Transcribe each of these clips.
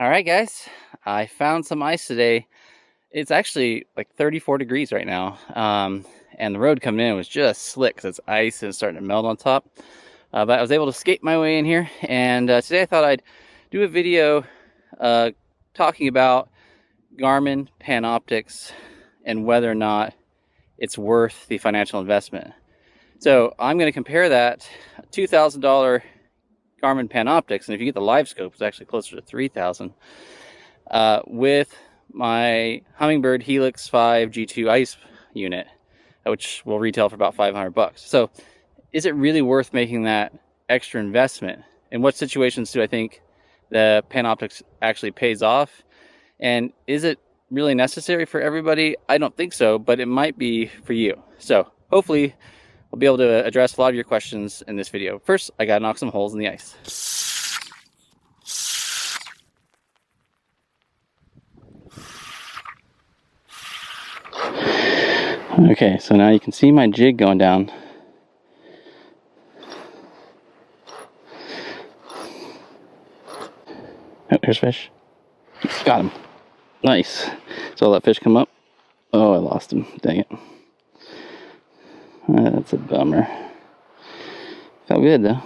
All right, guys, I found some ice today. It's actually like 34 degrees right now, and the road coming in was just slick because it's ice and it's starting to melt on top. But I was able to skate my way in here, and today I thought I'd do a video talking about Garmin Panoptix and whether or not it's worth the financial investment. So I'm going to compare that $2,000 Garmin Panoptix, and if you get the live scope, it's actually closer to $3,000, with my Humminbird Helix 5 G2 ice unit, which will retail for about $500. So is it really worth making that extra investment? In what situations do I think the Panoptix actually pays off? And is it really necessary for everybody? I don't think so, but it might be for you. So hopefully we'll be able to address a lot of your questions in this video. First, I gotta knock some holes in the ice. Okay, so now you can see my jig going down. Oh, here's fish. Got him. Nice. So I'll let fish come up. Oh, I lost him. Dang it. That's a bummer. Felt good though.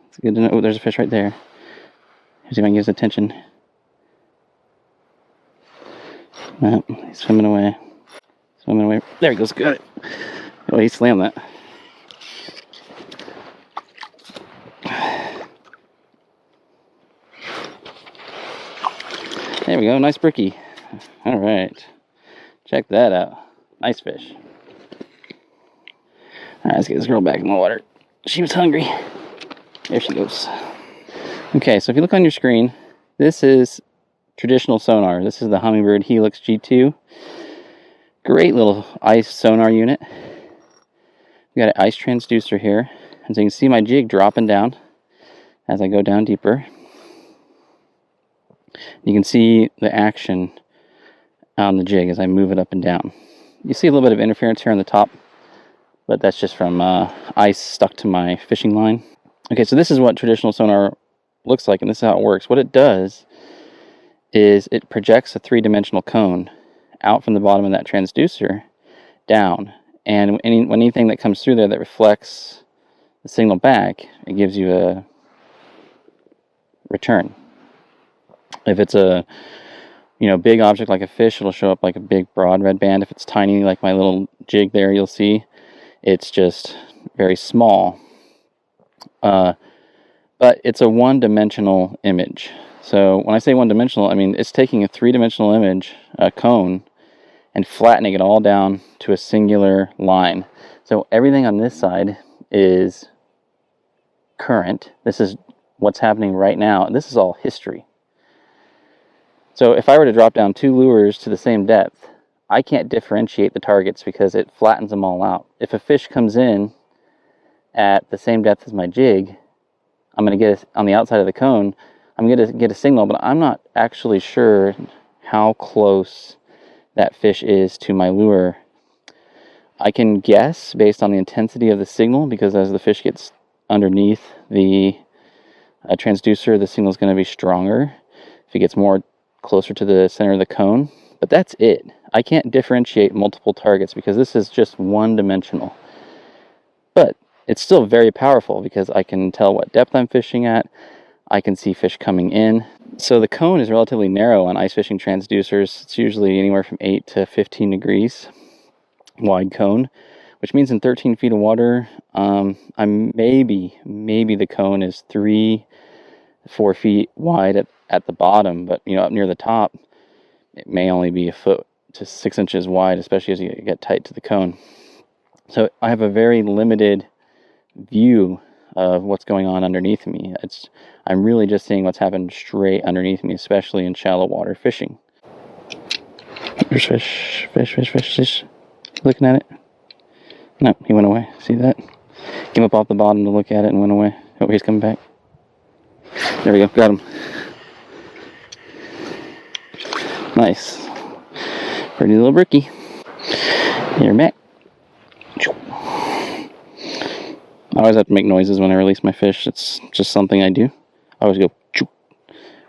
It's good to know. Oh, there's a fish right there. See if I can get his attention. Oh, he's swimming away. Swimming away. There he goes. Got it. Oh, he slammed that. There we go. Nice brookie. All right. Check that out. Nice fish. All right, let's get this girl back in the water. She was hungry. There she goes. Okay, so if you look on your screen, this is traditional sonar. This is the Humminbird Helix G2. Great little ice sonar unit. We got an ice transducer here. And so you can see my jig dropping down as I go down deeper. You can see the action on the jig as I move it up and down. You see a little bit of interference here on the top, but that's just from ice stuck to my fishing line. Okay, so this is what traditional sonar looks like, and this is how it works. What it does is it projects a three-dimensional cone out from the bottom of that transducer down, and when anything that comes through there that reflects the signal back, it gives you a return. If it's a big object like a fish, it'll show up like a big broad red band. If it's tiny like my little jig there, you'll see it's just very small. But it's a one-dimensional image. So when I say one-dimensional, I mean it's taking a three-dimensional image, a cone, and flattening it all down to a singular line. So everything on this side is current. This is what's happening right now. This is all history. So if I were to drop down two lures to the same depth, I can't differentiate the targets because it flattens them all out. If a fish comes in at the same depth as my jig, I'm going to get on the outside of the cone, I'm going to get a signal, but I'm not actually sure how close that fish is to my lure. I can guess based on the intensity of the signal, because as the fish gets underneath the transducer, the signal is going to be stronger if it gets more closer to the center of the cone. But that's it. I can't differentiate multiple targets because this is just one-dimensional. But it's still very powerful because I can tell what depth I'm fishing at. I can see fish coming in. So the cone is relatively narrow on ice fishing transducers. It's usually anywhere from 8 to 15 degrees wide cone, which means in 13 feet of water, maybe the cone is 3-4 feet wide at the bottom, but up near the top, it may only be a foot to 6 inches wide, especially as you get tight to the cone. So I have a very limited view of what's going on underneath me. I'm really just seeing what's happened straight underneath me, especially in shallow water fishing. There's fish. Looking at it. No, he went away. See that? Came up off the bottom to look at it and went away. Oh, he's coming back. There we go. Got him. Nice. Pretty little brookie. Here, Matt. I always have to make noises when I release my fish. It's just something I do. I always go,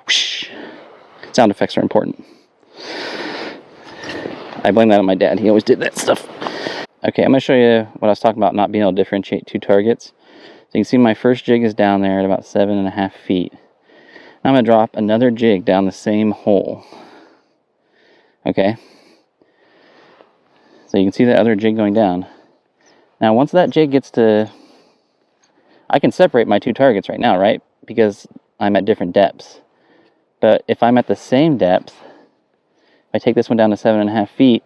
whoosh. Sound effects are important. I blame that on my dad. He always did that stuff. Okay, I'm going to show you what I was talking about, not being able to differentiate two targets. So you can see my first jig is down there at about 7.5 feet. Now I'm going to drop another jig down the same hole. Okay. So you can see the other jig going down. Now once that jig gets to... I can separate my two targets right now, right? Because I'm at different depths. But if I'm at the same depth, if I take this one down to 7.5 feet,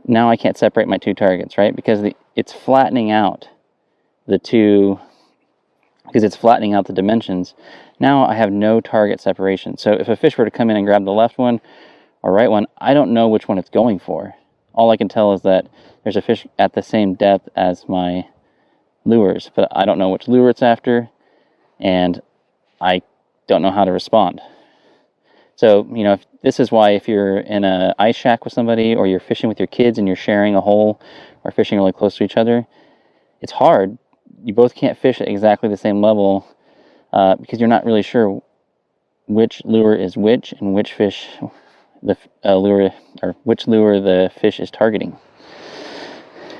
now I can't separate my two targets, right? Because it's flattening out the two, because it's flattening out the dimensions. Now I have no target separation. So if a fish were to come in and grab the left one or right one, I don't know which one it's going for. All I can tell is that there's a fish at the same depth as my lures, but I don't know which lure it's after, and I don't know how to respond. So, you know, this is why if you're in an ice shack with somebody, or you're fishing with your kids and you're sharing a hole or fishing really close to each other, it's hard. You both can't fish at exactly the same level because you're not really sure which lure is which and which fish the which lure the fish is targeting.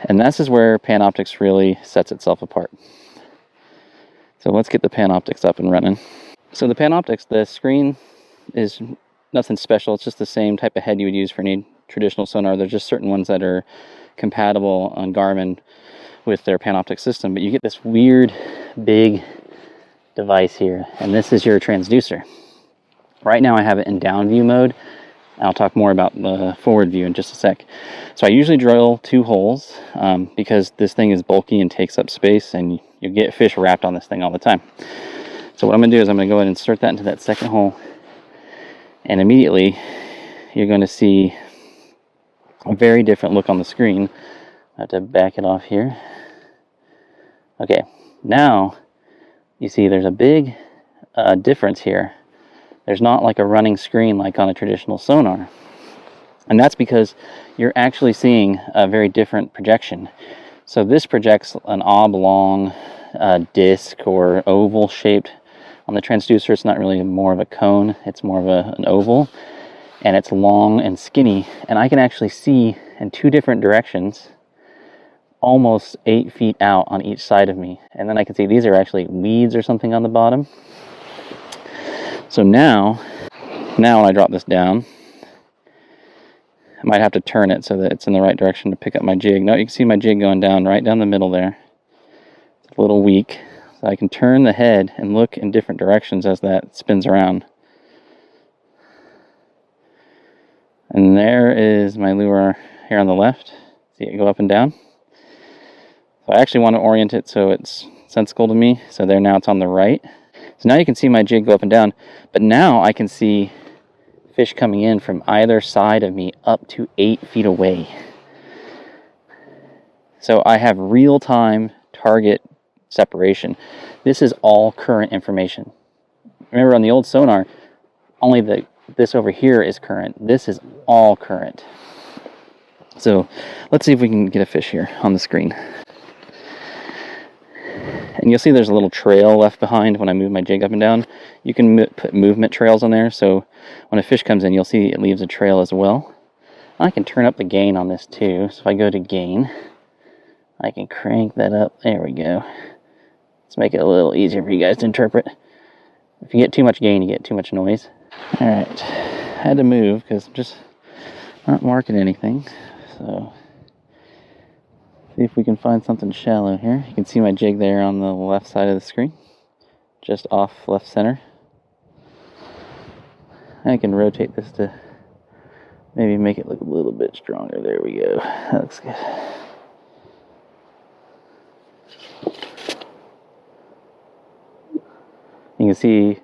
And this is where Panoptix really sets itself apart. So let's get the Panoptix up and running. So the Panoptix, the screen is nothing special. It's just the same type of head you would use for any traditional sonar. There's just certain ones that are compatible on Garmin with their Panoptix system. But you get this weird big device here, and this is your transducer. Right now I have it in down view mode. I'll talk more about the forward view in just a sec. So I usually drill 2 holes because this thing is bulky and takes up space, and you get fish wrapped on this thing all the time. So what I'm going to do is I'm going to go ahead and insert that into that second hole, and immediately you're going to see a very different look on the screen. I have to back it off here. Okay, now you see there's a big difference here. There's not like a running screen like on a traditional sonar. And that's because you're actually seeing a very different projection. So this projects an oblong disc or oval shaped. On the transducer, it's not really more of a cone, it's more of an oval. And it's long and skinny. And I can actually see in 2 different directions, almost 8 feet out on each side of me. And then I can see these are actually weeds or something on the bottom. So now when I drop this down, I might have to turn it so that it's in the right direction to pick up my jig. Now you can see my jig going down right down the middle there. It's a little weak. So I can turn the head and look in different directions as that spins around. And there is my lure here on the left. See it go up and down? So I actually want to orient it so it's sensible to me. So there, now it's on the right. So now you can see my jig go up and down, but now I can see fish coming in from either side of me up to 8 feet away. So I have real-time target separation. This is all current information. Remember on the old sonar, only this over here is current. This is all current. So let's see if we can get a fish here on the screen. And you'll see there's a little trail left behind when I move my jig up and down. You can put movement trails on there, so when a fish comes in, you'll see it leaves a trail as well. I can turn up the gain on this too. So if I go to gain, I can crank that up. There we go. Let's make it a little easier for you guys to interpret. If you get too much gain, you get too much noise. Alright, I had to move because I'm just not marking anything. So see if we can find something shallow here. You can see my jig there on the left side of the screen, just off left center. I can rotate this to maybe make it look a little bit stronger. There we go. That looks good. You can see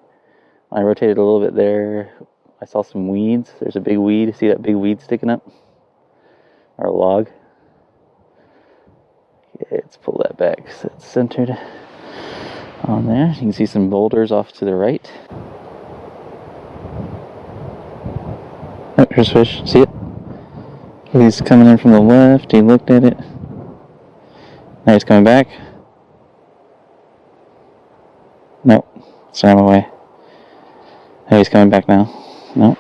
I rotated a little bit there. I saw some weeds. There's a big weed. See that big weed sticking up? Or a log? Okay, let's pull that back so it's centered on there. You can see some boulders off to the right. Oh, here's fish. See it? He's coming in from the left. He looked at it. Now he's coming back. Nope. Swam away. Oh, he's coming back now. Nope.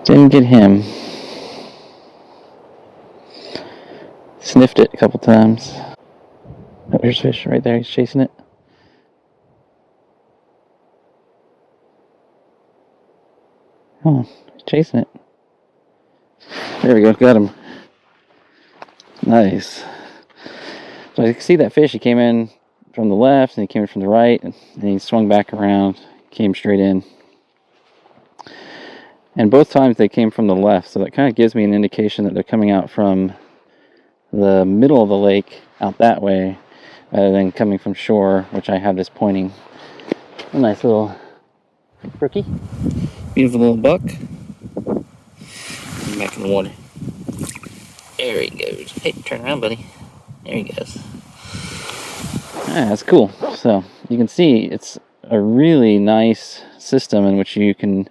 Didn't get him. Sniffed it a couple times. Oh, here's fish right there. He's chasing it. Come on. He's chasing it. There we go. Got him. Nice. So you can see that fish. He came in from the left and he came in from the right. And he swung back around. Came straight in. And both times they came from the left. So that kind of gives me an indication that they're coming out from the middle of the lake out that way rather than coming from shore, which I have this pointing. A nice little rookie. Beautiful little buck. Back in the water. There he goes. Hey, turn around, buddy. There he goes. Ah, that's cool. So you can see it's a really nice system in which you can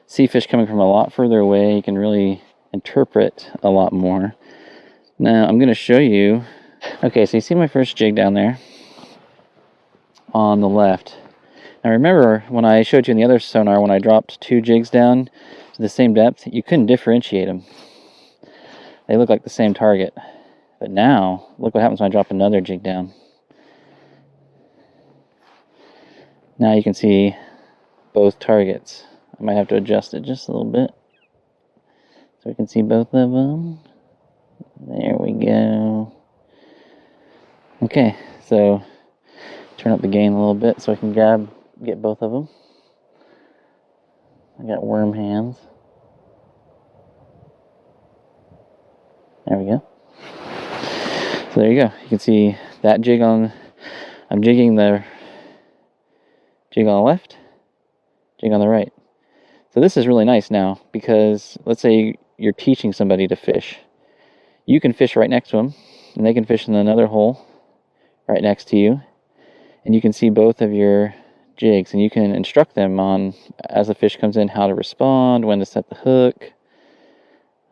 see fish coming from a lot further away. You can really interpret a lot more. Now I'm going to show you. Okay, so you see my first jig down there on the left. Now remember when I showed you in the other sonar, when I dropped 2 jigs down to the same depth, you couldn't differentiate them. They look like the same target. But now, look what happens when I drop another jig down. Now you can see both targets. I might have to adjust it just a little bit so we can see both of them. There we go. Okay, so turn up the gain a little bit so I can get both of them. I got worm hands. There we go. So there you go. You can see that jig on, I'm jigging the jig on the left, jig on the right. So this is really nice now because let's say you're teaching somebody to fish. You can fish right next to them and they can fish in another hole right next to you. And you can see both of your jigs and you can instruct them on, as the fish comes in, how to respond, when to set the hook.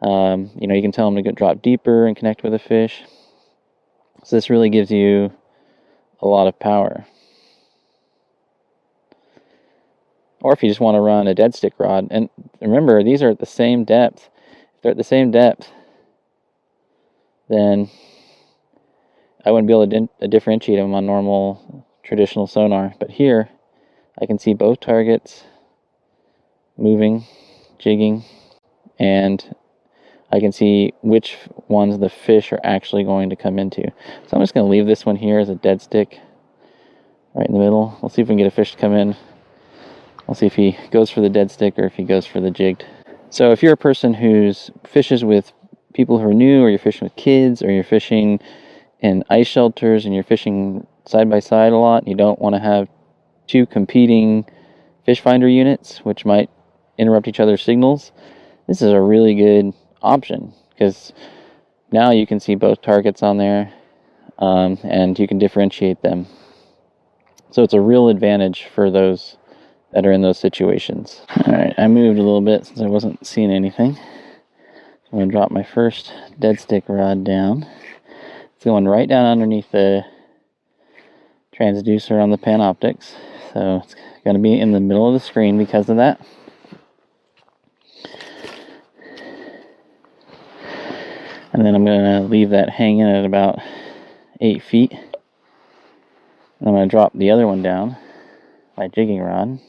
You know, you can tell them to go drop deeper and connect with a fish. So this really gives you a lot of power. Or if you just want to run a dead stick rod, and remember these are at the same depth. If they're at the same depth, then I wouldn't be able to differentiate them on normal traditional sonar. But here I can see both targets moving, jigging, and I can see which ones the fish are actually going to come into. So I'm just going to leave this one here as a dead stick right in the middle. We'll see if we can get a fish to come in. We'll see if he goes for the dead stick or if he goes for the jigged. So if you're a person who's fishes with people who are new, or you're fishing with kids, or you're fishing in ice shelters and you're fishing side by side a lot, and you don't want to have 2 competing fish finder units which might interrupt each other's signals, this is a really good option because now you can see both targets on there and you can differentiate them. So it's a real advantage for those that are in those situations. Alright, I moved a little bit since I wasn't seeing anything. I'm going to drop my first dead stick rod down. It's going right down underneath the transducer on the Panoptix. So it's going to be in the middle of the screen because of that. And then I'm going to leave that hanging at about 8 feet. And I'm going to drop the other one down, my jigging rod.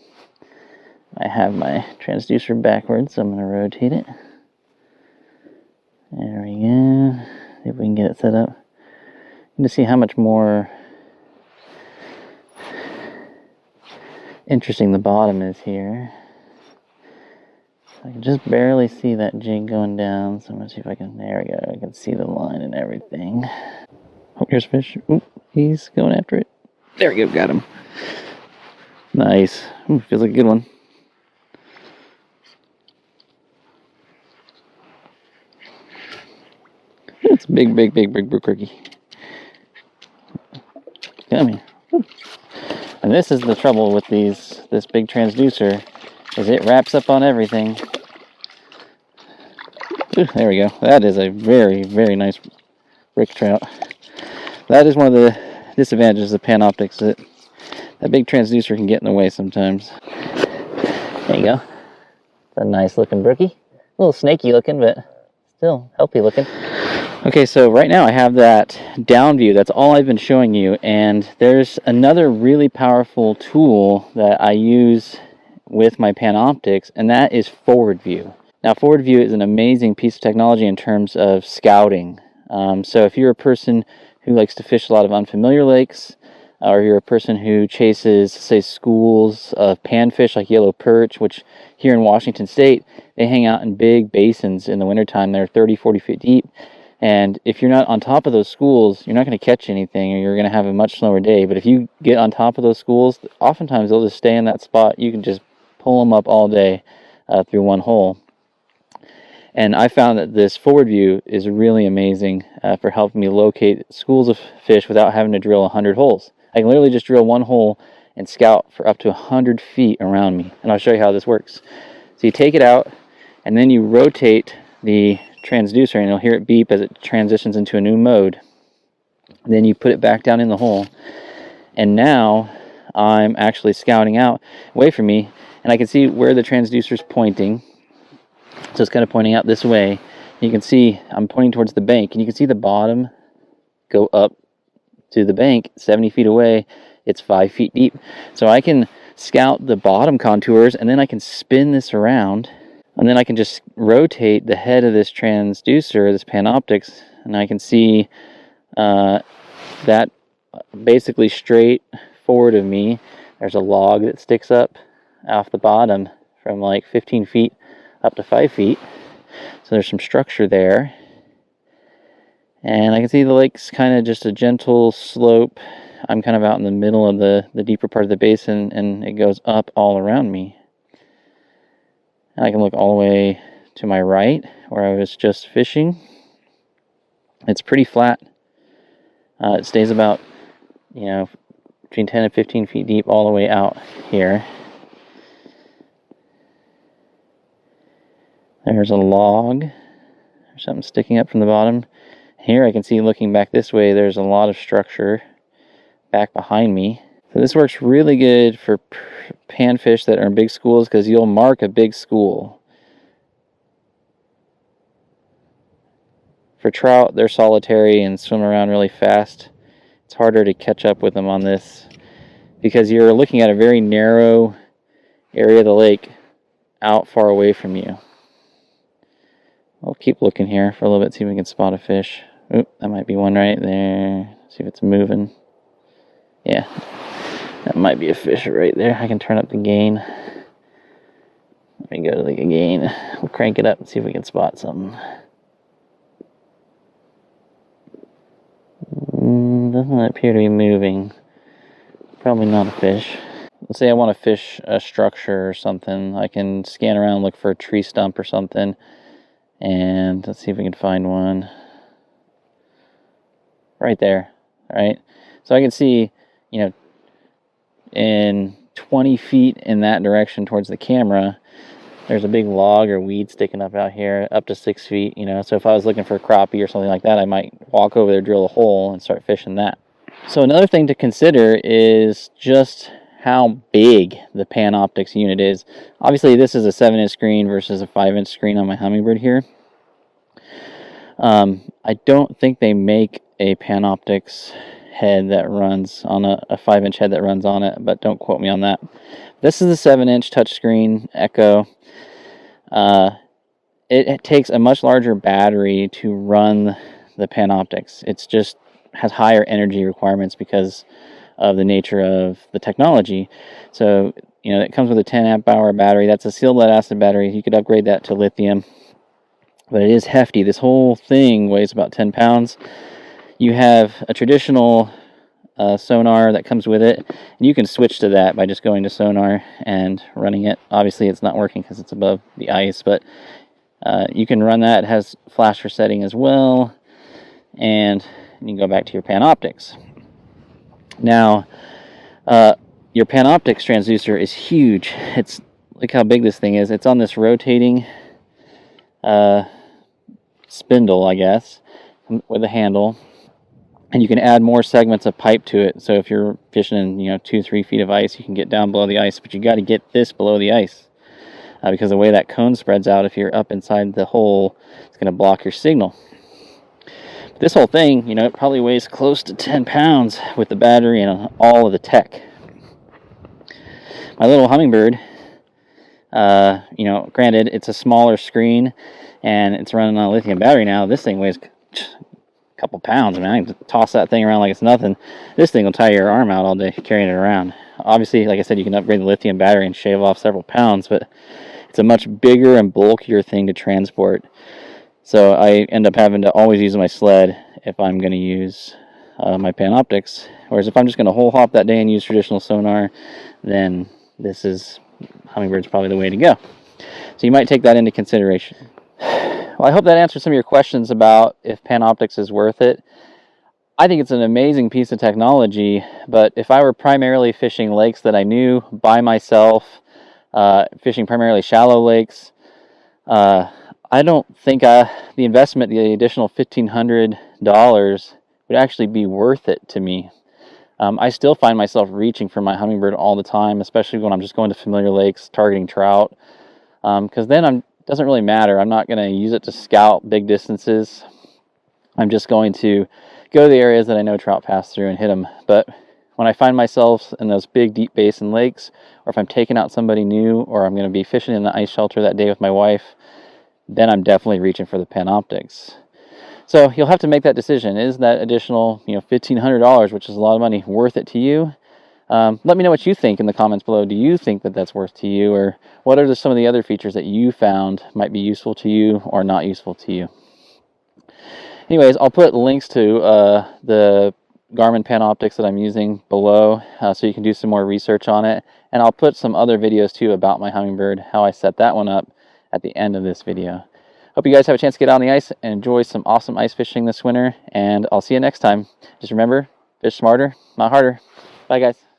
I have my transducer backwards, so I'm going to rotate it. There we go. See if we can get it set up. You can see how much more interesting the bottom is here. I can just barely see that jig going down, so I'm going to see if I can, there we go, I can see the line and everything. Oh, here's a fish. Ooh, he's going after it. There we go, got him. Nice. Ooh, feels like a good one. It's a big brook rookie. Come here. And this is the trouble with this big transducer, is it wraps up on everything. Ooh, there we go. That is a very, very nice brick trout. That is one of the disadvantages of Panoptix, that big transducer can get in the way sometimes. There you go. It's a nice looking brookie. A little snaky looking, but still healthy looking. Okay, so right now I have that down view. That's all I've been showing you. And there's another really powerful tool that I use with my Panoptix, and that is forward view. Now, forward view is an amazing piece of technology in terms of scouting. So if you're a person who likes to fish a lot of unfamiliar lakes, or you're a person who chases, say, schools of panfish like yellow perch, which here in Washington State, they hang out in big basins in the wintertime. They're 30, 40 feet deep. And if you're not on top of those schools, you're not going to catch anything, or you're going to have a much slower day. But if you get on top of those schools, oftentimes they'll just stay in that spot. You can just pull them up all day through one hole. And I found that this forward view is really amazing for helping me locate schools of fish without having to drill 100 holes. I can literally just drill one hole and scout for up to 100 feet around me. And I'll show you how this works. So you take it out, and then you rotate the transducer, and you'll hear it beep as it transitions into a new mode. Then you put it back down in the hole, and now I'm actually scouting out away from me, and I can see where the transducer is pointing. So it's kind of pointing out this way. You can see I'm pointing towards the bank, and you can see the bottom go up to the bank 70 feet away. It's 5 feet deep. So I can scout the bottom contours, and then I can spin this around, and then I can just rotate the head of this transducer, this Panoptix, and I can see that basically straight forward of me, there's a log that sticks up off the bottom from like 15 feet up to 5 feet. So there's some structure there. And I can see the lake's kind of just a gentle slope. I'm kind of out in the middle of the deeper part of the basin, and it goes up all around me. And I can look all the way to my right where I was just fishing. It's pretty flat. It stays about, between 10 and 15 feet deep all the way out here. There's a log. There's something sticking up from the bottom. Here I can see, looking back this way, there's a lot of structure back behind me. So this works really good for panfish that are in big schools, because you'll mark a big school. For trout, they're solitary and swim around really fast. It's harder to catch up with them on this, because you're looking at a very narrow area of the lake out far away from you. I'll keep looking here for a little bit, see if we can spot a fish. Oop, that might be one right there. See if it's moving. Yeah, that might be a fish right there. I can turn up the gain. Let me go to the gain. We'll crank it up and see if we can spot something. Doesn't appear to be moving. Probably not a fish. Let's say I want to fish a structure or something. I can scan around, look for a tree stump or something. And let's see if we can find one. Right there, right? So I can see, in 20 feet in that direction towards the camera, there's a big log or weed sticking up out here, up to 6 feet, So if I was looking for a crappie or something like that, I might walk over there, drill a hole, and start fishing that. So another thing to consider is just how big the Panoptix unit is. Obviously, this is a 7-inch screen versus a 5-inch screen on my Humminbird here. I don't think they make a Panoptix head that runs on a 5-inch head that runs on it, but don't quote me on that. This is a 7-inch touchscreen Echo. It takes a much larger battery to run the Panoptix. It's just has higher energy requirements because of the nature of the technology. So, it comes with a 10 amp hour battery. That's a sealed lead acid battery. You could upgrade that to lithium, but it is hefty. This whole thing weighs about 10 pounds. You have a traditional sonar that comes with it, and you can switch to that by just going to sonar and running it. Obviously it's not working because it's above the ice, but you can run that. It has flash resetting as well, and you can go back to your Panoptix. Now your Panoptix transducer is huge. Look how big this thing is. It's on this rotating spindle, I guess, with a handle. And you can add more segments of pipe to it. So if you're fishing in, 2-3 feet of ice, you can get down below the ice. But you got to get this below the ice because the way that cone spreads out, if you're up inside the hole, it's going to block your signal. This whole thing, it probably weighs close to 10 pounds with the battery and all of the tech. My little Humminbird, granted, it's a smaller screen and it's running on a lithium battery now. This thing weighs couple pounds. I mean, I can toss that thing around like it's nothing. This thing will tie your arm out all day carrying it around. Obviously, like I said, you can upgrade the lithium battery and shave off several pounds, but it's a much bigger and bulkier thing to transport. So I end up having to always use my sled if I'm going to use my Panoptix. Whereas if I'm just going to hole hop that day and use traditional sonar, then Hummingbird's probably the way to go. So you might take that into consideration. Well, I hope that answers some of your questions about if Panoptix is worth it. I think it's an amazing piece of technology, but if I were primarily fishing lakes that I knew by myself, fishing primarily shallow lakes, I don't think the investment, the additional $1,500 would actually be worth it to me. I still find myself reaching for my Humminbird all the time, especially when I'm just going to familiar lakes, targeting trout, because then it doesn't really matter. I'm not going to use it to scout big distances. I'm just going to go to the areas that I know trout pass through and hit them. But when I find myself in those big deep basin lakes, or if I'm taking out somebody new, or I'm going to be fishing in the ice shelter that day with my wife, then I'm definitely reaching for the Panoptix. So you'll have to make that decision. Is that additional, $1,500, which is a lot of money, worth it to you? Let me know what you think in the comments below. Do you think that that's worth to you, or what are some of the other features that you found might be useful to you or not useful to you? Anyways, I'll put links to the Garmin Panoptix that I'm using below so you can do some more research on it. And I'll put some other videos too about my Humminbird, how I set that one up at the end of this video. Hope you guys have a chance to get out on the ice and enjoy some awesome ice fishing this winter. And I'll see you next time. Just remember, fish smarter, not harder. Bye guys.